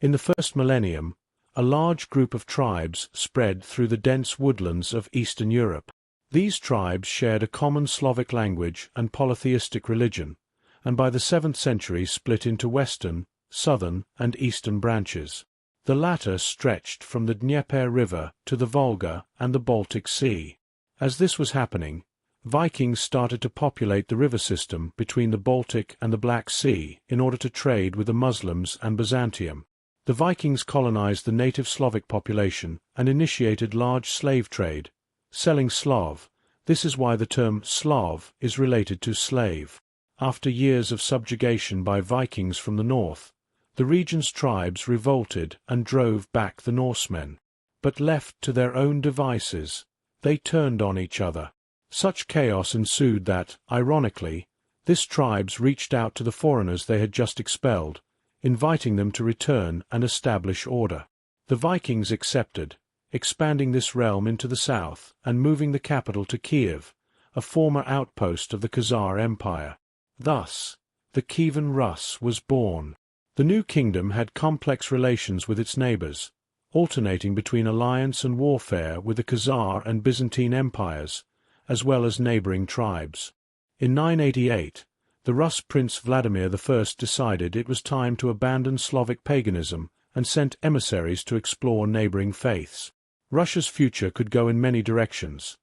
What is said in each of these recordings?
In the first millennium, a large group of tribes spread through the dense woodlands of Eastern Europe. These tribes shared a common Slavic language and polytheistic religion, and by the 7th century split into western, southern, and eastern branches. The latter stretched from the Dnieper River to the Volga and the Baltic Sea. As this was happening, Vikings started to populate the river system between the Baltic and the Black Sea in order to trade with the Muslims and Byzantium. The Vikings colonized the native Slavic population and initiated large slave trade, selling Slav. This is why the term Slav is related to slave. After years of subjugation by Vikings from the north, the region's tribes revolted and drove back the Norsemen. But left to their own devices, they turned on each other. Such chaos ensued that, ironically, these tribes reached out to the foreigners they had just expelled, inviting them to return and establish order. The Vikings accepted, expanding this realm into the south and moving the capital to Kiev, a former outpost of the Khazar Empire. Thus, the Kievan Rus was born. The new kingdom had complex relations with its neighbors, alternating between alliance and warfare with the Khazar and Byzantine empires, as well as neighboring tribes. In 988, the Rus prince Vladimir I decided it was time to abandon Slavic paganism and sent emissaries to explore neighboring faiths. Russia's future could go in many directions.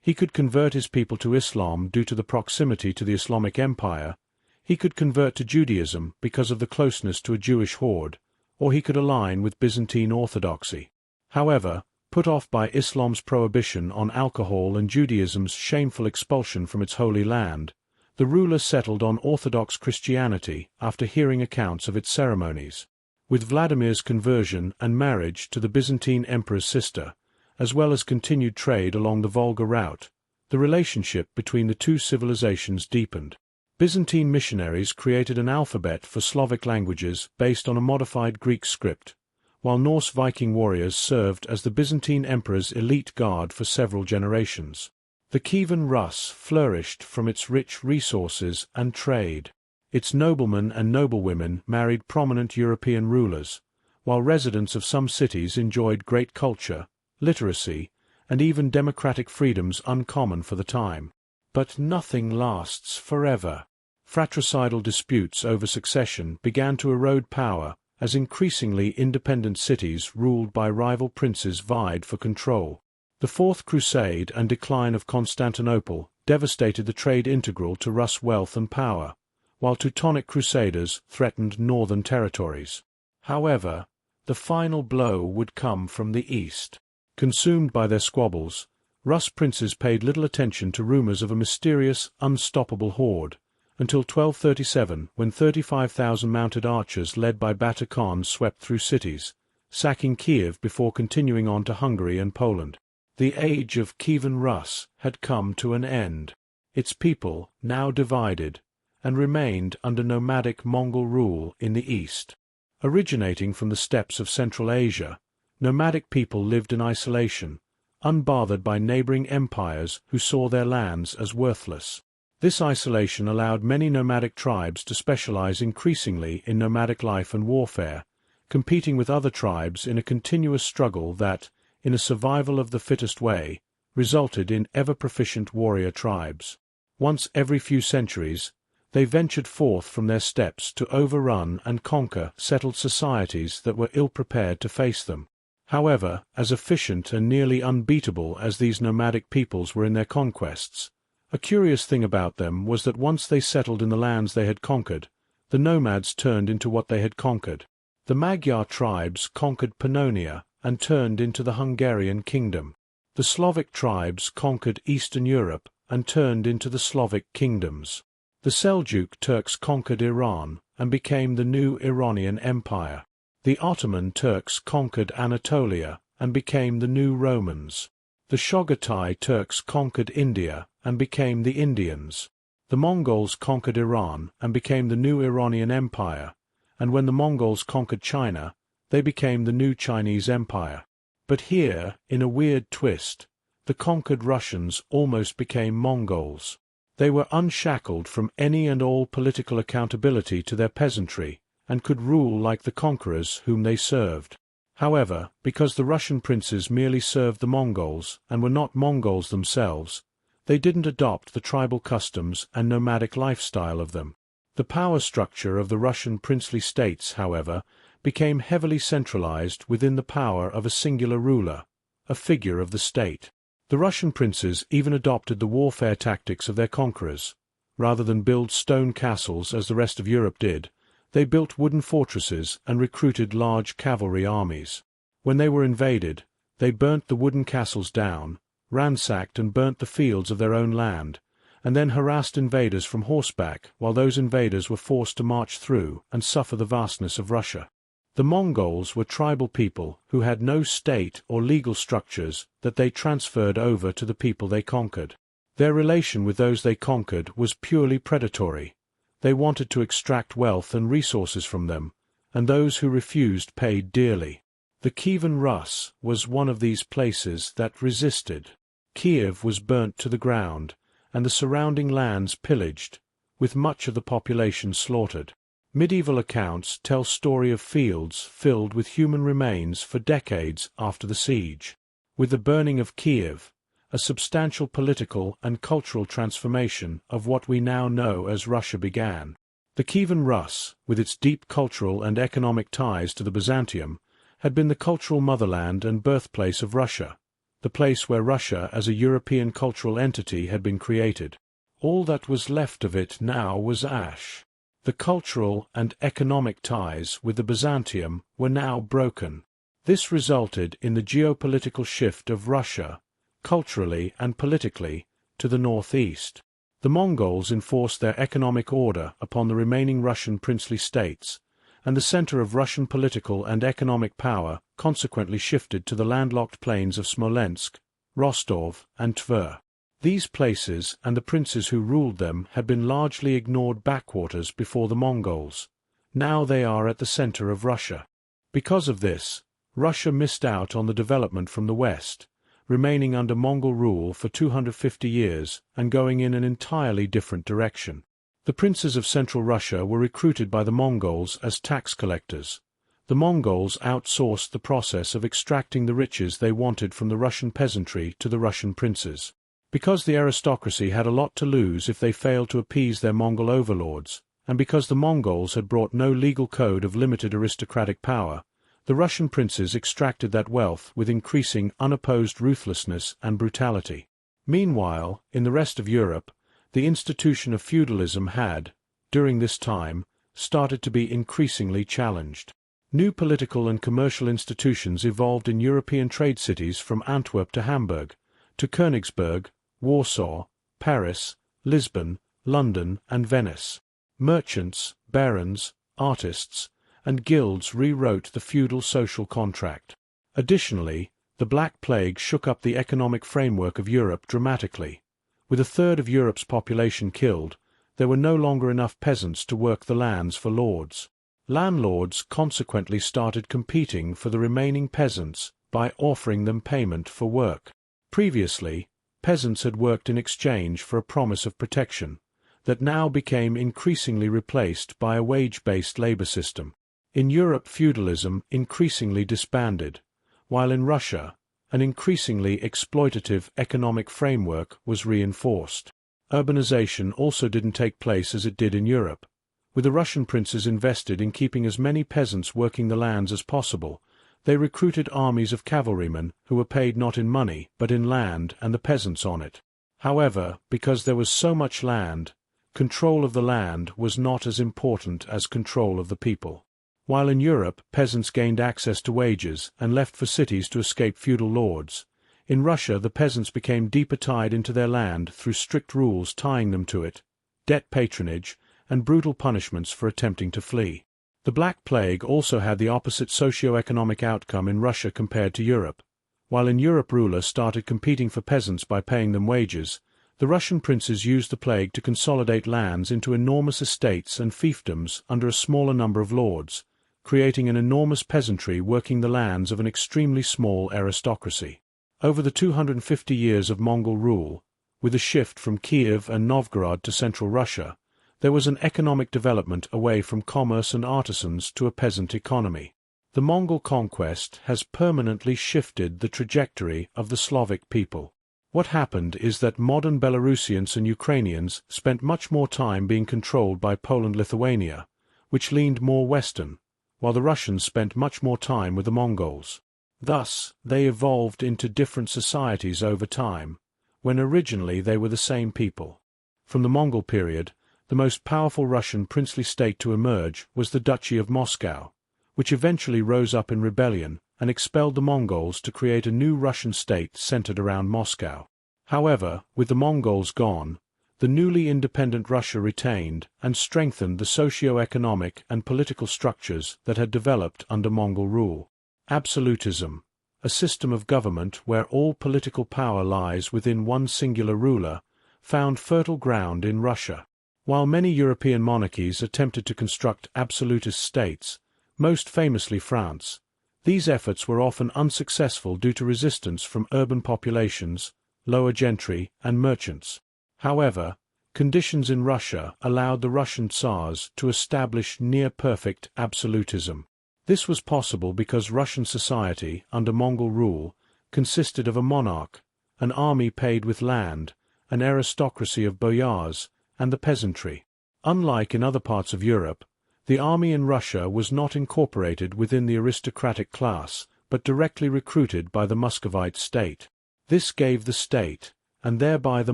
He could convert his people to Islam due to the proximity to the Islamic Empire, he could convert to Judaism because of the closeness to a Jewish horde, or he could align with Byzantine orthodoxy. However, put off by Islam's prohibition on alcohol and Judaism's shameful expulsion from its holy land, the ruler settled on Orthodox Christianity after hearing accounts of its ceremonies. With Vladimir's conversion and marriage to the Byzantine emperor's sister, as well as continued trade along the Volga route, the relationship between the two civilizations deepened. Byzantine missionaries created an alphabet for Slavic languages based on a modified Greek script, while Norse Viking warriors served as the Byzantine emperor's elite guard for several generations. The Kievan Rus flourished from its rich resources and trade. Its noblemen and noblewomen married prominent European rulers, while residents of some cities enjoyed great culture, literacy, and even democratic freedoms uncommon for the time. But nothing lasts forever. Fratricidal disputes over succession began to erode power as increasingly independent cities ruled by rival princes vied for control. The Fourth Crusade and decline of Constantinople devastated the trade integral to Rus wealth and power, while Teutonic crusaders threatened northern territories. However, the final blow would come from the east. Consumed by their squabbles, Rus princes paid little attention to rumors of a mysterious, unstoppable horde, until 1237, when 35,000 mounted archers led by Batır Khan swept through cities, sacking Kiev before continuing on to Hungary and Poland. The age of Kievan Rus had come to an end. Its people, now divided, and remained under nomadic Mongol rule in the east. Originating from the steppes of Central Asia, nomadic people lived in isolation, unbothered by neighboring empires who saw their lands as worthless. This isolation allowed many nomadic tribes to specialize increasingly in nomadic life and warfare, competing with other tribes in a continuous struggle that, in a survival of the fittest way, resulted in ever-proficient warrior tribes. Once every few centuries, they ventured forth from their steppes to overrun and conquer settled societies that were ill-prepared to face them. However, as efficient and nearly unbeatable as these nomadic peoples were in their conquests, a curious thing about them was that once they settled in the lands they had conquered, the nomads turned into what they had conquered. The Magyar tribes conquered Pannonia and turned into the Hungarian kingdom. The Slavic tribes conquered Eastern Europe and turned into the Slavic kingdoms. The Seljuk Turks conquered Iran and became the new Iranian Empire. The Ottoman Turks conquered Anatolia and became the new Romans. The Chagatai Turks conquered India and became the Indians. The Mongols conquered Iran and became the new Iranian Empire, and when the Mongols conquered China, they became the new Chinese Empire. But here, in a weird twist, the conquered Russians almost became Mongols. They were unshackled from any and all political accountability to their peasantry, and could rule like the conquerors whom they served. However, because the Russian princes merely served the Mongols and were not Mongols themselves, they didn't adopt the tribal customs and nomadic lifestyle of them. The power structure of the Russian princely states, however, became heavily centralized within the power of a singular ruler, a figure of the state. The Russian princes even adopted the warfare tactics of their conquerors. Rather than build stone castles as the rest of Europe did, they built wooden fortresses and recruited large cavalry armies. When they were invaded, they burnt the wooden castles down, ransacked and burnt the fields of their own land, and then harassed invaders from horseback while those invaders were forced to march through and suffer the vastness of Russia. The Mongols were tribal people who had no state or legal structures that they transferred over to the people they conquered. Their relation with those they conquered was purely predatory. They wanted to extract wealth and resources from them, and those who refused paid dearly. The Kievan Rus was one of these places that resisted. Kiev was burnt to the ground, and the surrounding lands pillaged, with much of the population slaughtered. Medieval accounts tell story of fields filled with human remains for decades after the siege. With the burning of Kiev, a substantial political and cultural transformation of what we now know as Russia began. The Kievan Rus, with its deep cultural and economic ties to the Byzantium, had been the cultural motherland and birthplace of Russia, the place where Russia as a European cultural entity had been created. All that was left of it now was ash. The cultural and economic ties with the Byzantium were now broken. This resulted in the geopolitical shift of Russia, culturally and politically, to the northeast. The Mongols enforced their economic order upon the remaining Russian princely states, and the center of Russian political and economic power consequently shifted to the landlocked plains of Smolensk, Rostov, and Tver. These places and the princes who ruled them had been largely ignored backwaters before the Mongols. Now they are at the center of Russia. Because of this, Russia missed out on the development from the west, remaining under Mongol rule for 250 years and going in an entirely different direction. The princes of Central Russia were recruited by the Mongols as tax collectors. The Mongols outsourced the process of extracting the riches they wanted from the Russian peasantry to the Russian princes. Because the aristocracy had a lot to lose if they failed to appease their Mongol overlords, and because the Mongols had brought no legal code of limited aristocratic power, the Russian princes extracted that wealth with increasing unopposed ruthlessness and brutality. Meanwhile, in the rest of Europe, the institution of feudalism had, during this time, started to be increasingly challenged. New political and commercial institutions evolved in European trade cities from Antwerp to Hamburg, to Königsberg, Warsaw, Paris, Lisbon, London, and Venice. Merchants, barons, artists, and guilds rewrote the feudal social contract. Additionally, the Black Plague shook up the economic framework of Europe dramatically. With a third of Europe's population killed, there were no longer enough peasants to work the lands for lords. Landlords consequently started competing for the remaining peasants by offering them payment for work. Previously, peasants had worked in exchange for a promise of protection, that now became increasingly replaced by a wage-based labor system. In Europe, feudalism increasingly disbanded, while in Russia, an increasingly exploitative economic framework was reinforced. Urbanization also didn't take place as it did in Europe, with the Russian princes invested in keeping as many peasants working the lands as possible. They recruited armies of cavalrymen who were paid not in money but in land and the peasants on it. However, because there was so much land, control of the land was not as important as control of the people. While in Europe peasants gained access to wages and left for cities to escape feudal lords, in Russia the peasants became deeper tied into their land through strict rules tying them to it, debt patronage, and brutal punishments for attempting to flee. The Black Plague also had the opposite socio-economic outcome in Russia compared to Europe. While in Europe rulers started competing for peasants by paying them wages, the Russian princes used the plague to consolidate lands into enormous estates and fiefdoms under a smaller number of lords, creating an enormous peasantry working the lands of an extremely small aristocracy. Over the 250 years of Mongol rule, with a shift from Kiev and Novgorod to Central Russia, There was an economic development away from commerce and artisans to a peasant economy. The Mongol conquest has permanently shifted the trajectory of the Slavic people. What happened is that modern Belarusians and Ukrainians spent much more time being controlled by Poland-Lithuania, which leaned more Western, while the Russians spent much more time with the Mongols. Thus, they evolved into different societies over time, when originally they were the same people. From the Mongol period, the most powerful Russian princely state to emerge was the Duchy of Moscow, which eventually rose up in rebellion and expelled the Mongols to create a new Russian state centered around Moscow. However, with the Mongols gone, the newly independent Russia retained and strengthened the socio-economic and political structures that had developed under Mongol rule. Absolutism, a system of government where all political power lies within one singular ruler, found fertile ground in Russia. While many European monarchies attempted to construct absolutist states, most famously France, these efforts were often unsuccessful due to resistance from urban populations, lower gentry, and merchants. However, conditions in Russia allowed the Russian Tsars to establish near-perfect absolutism. This was possible because Russian society, under Mongol rule, consisted of a monarch, an army paid with land, an aristocracy of boyars, and the peasantry. Unlike in other parts of Europe, the army in Russia was not incorporated within the aristocratic class, but directly recruited by the Muscovite state. This gave the state, and thereby the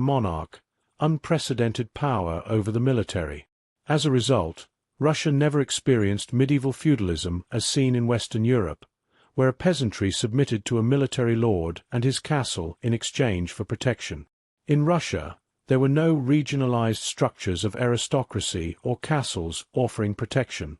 monarch, unprecedented power over the military. As a result, Russia never experienced medieval feudalism as seen in Western Europe, where a peasantry submitted to a military lord and his castle in exchange for protection. In Russia, there were no regionalized structures of aristocracy or castles offering protection.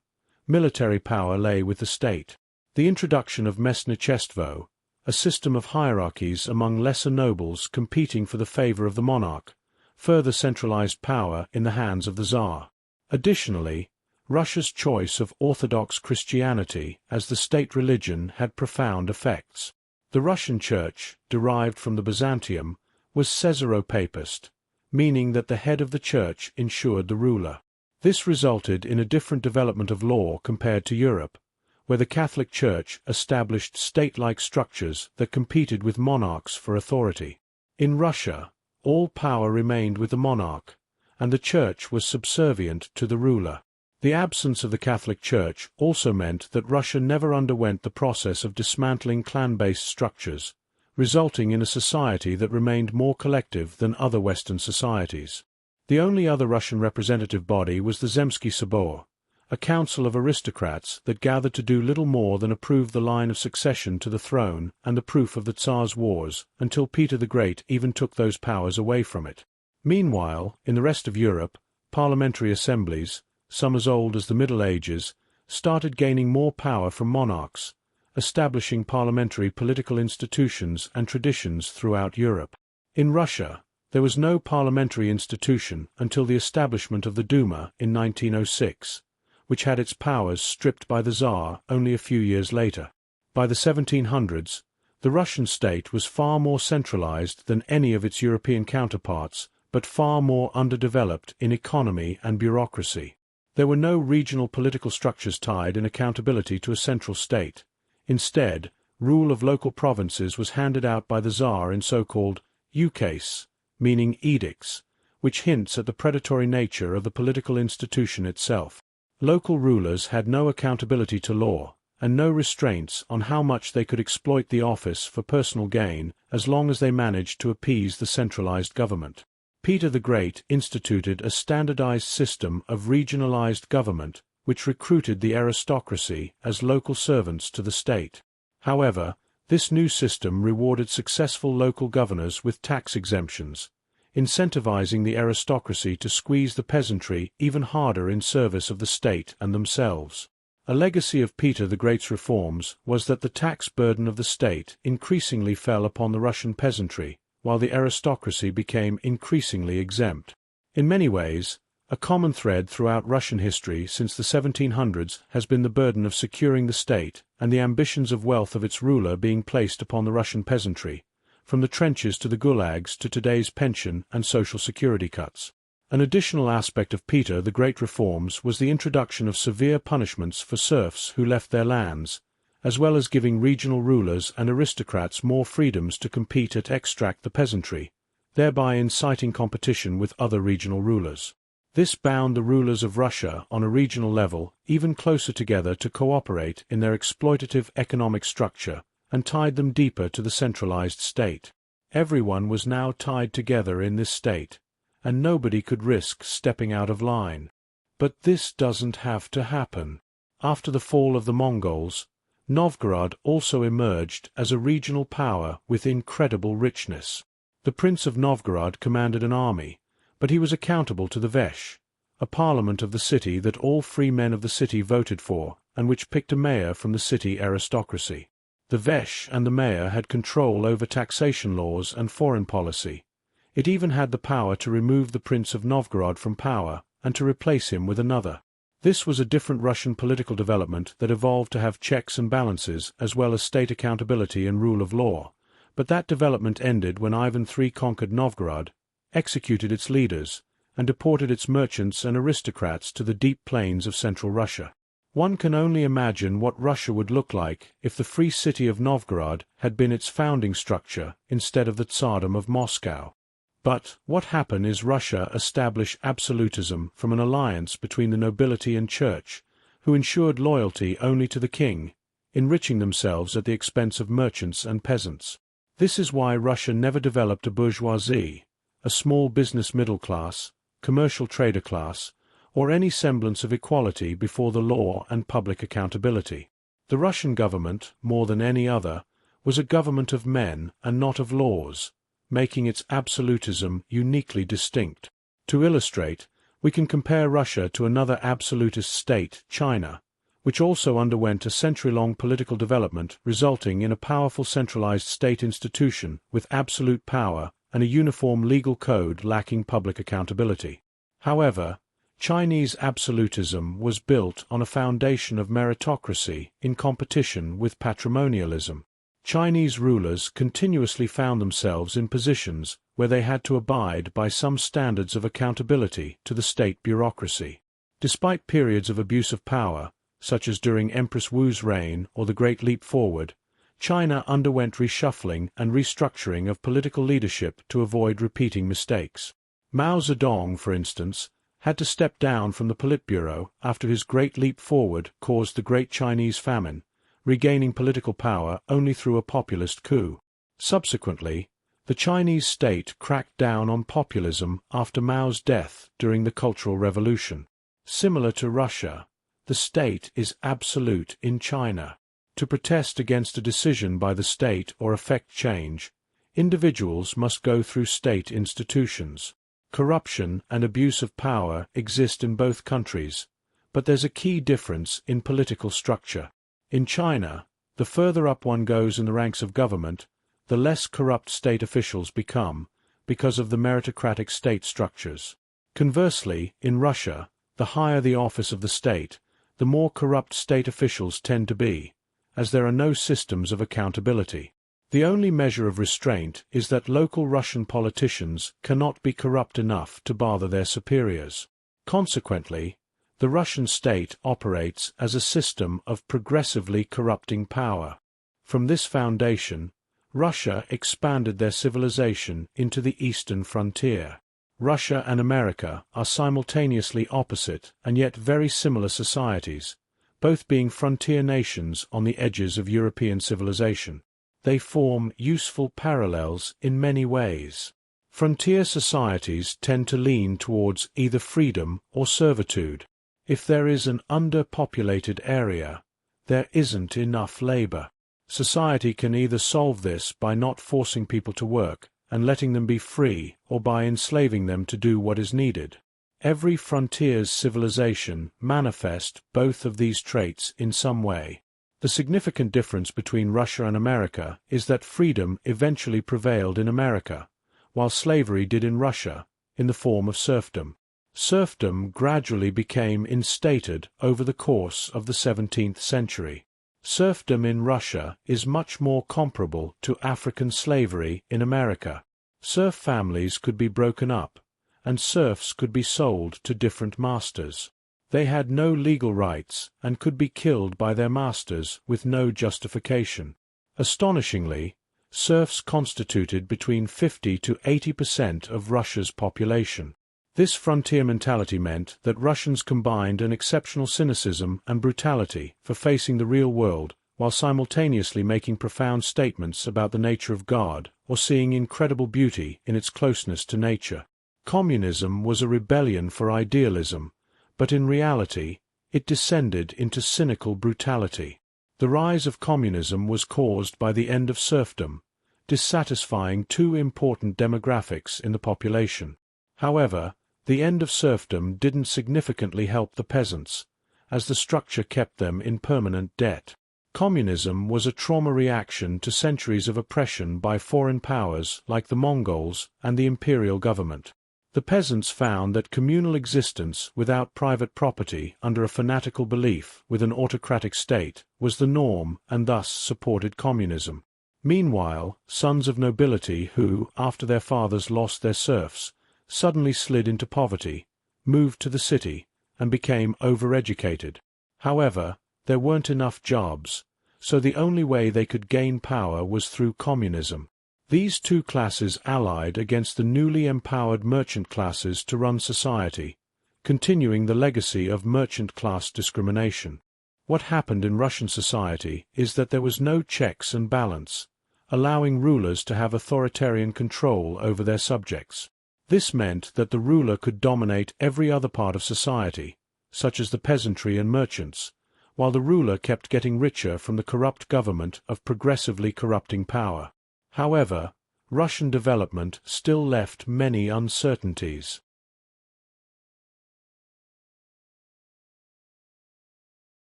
Military power lay with the state. The introduction of mesnichestvo, a system of hierarchies among lesser nobles competing for the favor of the monarch, further centralized power in the hands of the Tsar. Additionally, Russia's choice of Orthodox Christianity as the state religion had profound effects. The Russian Church, derived from the Byzantium, was Caesaropapist, meaning that the head of the church ensured the ruler. This resulted in a different development of law compared to Europe, where the Catholic Church established state-like structures that competed with monarchs for authority. In Russia, all power remained with the monarch, and the church was subservient to the ruler. The absence of the Catholic Church also meant that Russia never underwent the process of dismantling clan-based structures, resulting in a society that remained more collective than other Western societies. The only other Russian representative body was the Zemsky Sobor, a council of aristocrats that gathered to do little more than approve the line of succession to the throne and the proof of the Tsar's wars, until Peter the Great even took those powers away from it. Meanwhile, in the rest of Europe, parliamentary assemblies, some as old as the Middle Ages, started gaining more power from monarchs, establishing parliamentary political institutions and traditions throughout Europe. In Russia, there was no parliamentary institution until the establishment of the Duma in 1906, which had its powers stripped by the Tsar only a few years later. By the 1700s, the Russian state was far more centralized than any of its European counterparts, but far more underdeveloped in economy and bureaucracy. There were no regional political structures tied in accountability to a central state. Instead, rule of local provinces was handed out by the Tsar in so-called ukase, meaning edicts, which hints at the predatory nature of the political institution itself. Local rulers had no accountability to law, and no restraints on how much they could exploit the office for personal gain as long as they managed to appease the centralized government. Peter the Great instituted a standardized system of regionalized government which recruited the aristocracy as local servants to the state. However, this new system rewarded successful local governors with tax exemptions, incentivizing the aristocracy to squeeze the peasantry even harder in service of the state and themselves. A legacy of Peter the Great's reforms was that the tax burden of the state increasingly fell upon the Russian peasantry, while the aristocracy became increasingly exempt. In many ways, a common thread throughout Russian history since the 1700s has been the burden of securing the state and the ambitions of wealth of its ruler being placed upon the Russian peasantry, from the trenches to the gulags to today's pension and social security cuts. An additional aspect of Peter the Great reforms was the introduction of severe punishments for serfs who left their lands, as well as giving regional rulers and aristocrats more freedoms to compete and extract the peasantry, thereby inciting competition with other regional rulers. This bound the rulers of Russia on a regional level even closer together to cooperate in their exploitative economic structure and tied them deeper to the centralized state. Everyone was now tied together in this state, and nobody could risk stepping out of line. But this doesn't have to happen. After the fall of the Mongols, Novgorod also emerged as a regional power with incredible richness. The Prince of Novgorod commanded an army, but he was accountable to the Vesh, a parliament of the city that all free men of the city voted for and which picked a mayor from the city aristocracy. The Vesh and the mayor had control over taxation laws and foreign policy. It even had the power to remove the Prince of Novgorod from power and to replace him with another. This was a different Russian political development that evolved to have checks and balances as well as state accountability and rule of law, but that development ended when Ivan III conquered Novgorod, executed its leaders, and deported its merchants and aristocrats to the deep plains of central Russia. One can only imagine what Russia would look like if the free city of Novgorod had been its founding structure instead of the Tsardom of Moscow. But what happened is Russia established absolutism from an alliance between the nobility and church, who ensured loyalty only to the king, enriching themselves at the expense of merchants and peasants. This is why Russia never developed a bourgeoisie, a small business middle class, commercial trader class, or any semblance of equality before the law and public accountability. The Russian government, more than any other, was a government of men and not of laws, making its absolutism uniquely distinct. To illustrate, we can compare Russia to another absolutist state, China, which also underwent a century-long political development resulting in a powerful centralized state institution with absolute power and a uniform legal code lacking public accountability. However, Chinese absolutism was built on a foundation of meritocracy in competition with patrimonialism. Chinese rulers continuously found themselves in positions where they had to abide by some standards of accountability to the state bureaucracy. Despite periods of abuse of power, such as during Empress Wu's reign or the Great Leap Forward, China underwent reshuffling and restructuring of political leadership to avoid repeating mistakes. Mao Zedong, for instance, had to step down from the Politburo after his Great Leap Forward caused the Great Chinese Famine, regaining political power only through a populist coup. Subsequently, the Chinese state cracked down on populism after Mao's death during the Cultural Revolution. Similar to Russia, the state is absolute in China. To protest against a decision by the state or effect change, individuals must go through state institutions. Corruption and abuse of power exist in both countries, but there's a key difference in political structure. In China, the further up one goes in the ranks of government, the less corrupt state officials become because of the meritocratic state structures. Conversely, in Russia, the higher the office of the state, the more corrupt state officials tend to be, as there are no systems of accountability. The only measure of restraint is that local Russian politicians cannot be corrupt enough to bother their superiors. Consequently, the Russian state operates as a system of progressively corrupting power. From this foundation, Russia expanded their civilization into the eastern frontier. Russia and America are simultaneously opposite and yet very similar societies, both being frontier nations on the edges of European civilization. They form useful parallels in many ways. Frontier societies tend to lean towards either freedom or servitude. If there is an underpopulated area, there isn't enough labor. Society can either solve this by not forcing people to work and letting them be free, or by enslaving them to do what is needed. Every frontier's civilization manifests both of these traits in some way. The significant difference between Russia and America is that freedom eventually prevailed in America, while slavery did in Russia, in the form of serfdom. Serfdom gradually became instated over the course of the 17th century. Serfdom in Russia is much more comparable to African slavery in America. Serf families could be broken up, and serfs could be sold to different masters. They had no legal rights and could be killed by their masters with no justification. Astonishingly, serfs constituted between 50 to 80% of Russia's population. This frontier mentality meant that Russians combined an exceptional cynicism and brutality for facing the real world, while simultaneously making profound statements about the nature of God or seeing incredible beauty in its closeness to nature. Communism was a rebellion for idealism, but in reality, it descended into cynical brutality. The rise of communism was caused by the end of serfdom, dissatisfying two important demographics in the population. However, the end of serfdom didn't significantly help the peasants, as the structure kept them in permanent debt. Communism was a trauma reaction to centuries of oppression by foreign powers like the Mongols and the imperial government. The peasants found that communal existence without private property under a fanatical belief with an autocratic state was the norm and thus supported communism. Meanwhile, sons of nobility who, after their fathers lost their serfs, suddenly slid into poverty, moved to the city, and became overeducated. However, there weren't enough jobs, so the only way they could gain power was through communism. These two classes allied against the newly empowered merchant classes to run society, continuing the legacy of merchant class discrimination. What happened in Russian society is that there was no checks and balance, allowing rulers to have authoritarian control over their subjects. This meant that the ruler could dominate every other part of society, such as the peasantry and merchants, while the ruler kept getting richer from the corrupt government of progressively corrupting power. However, Russian development still left many uncertainties.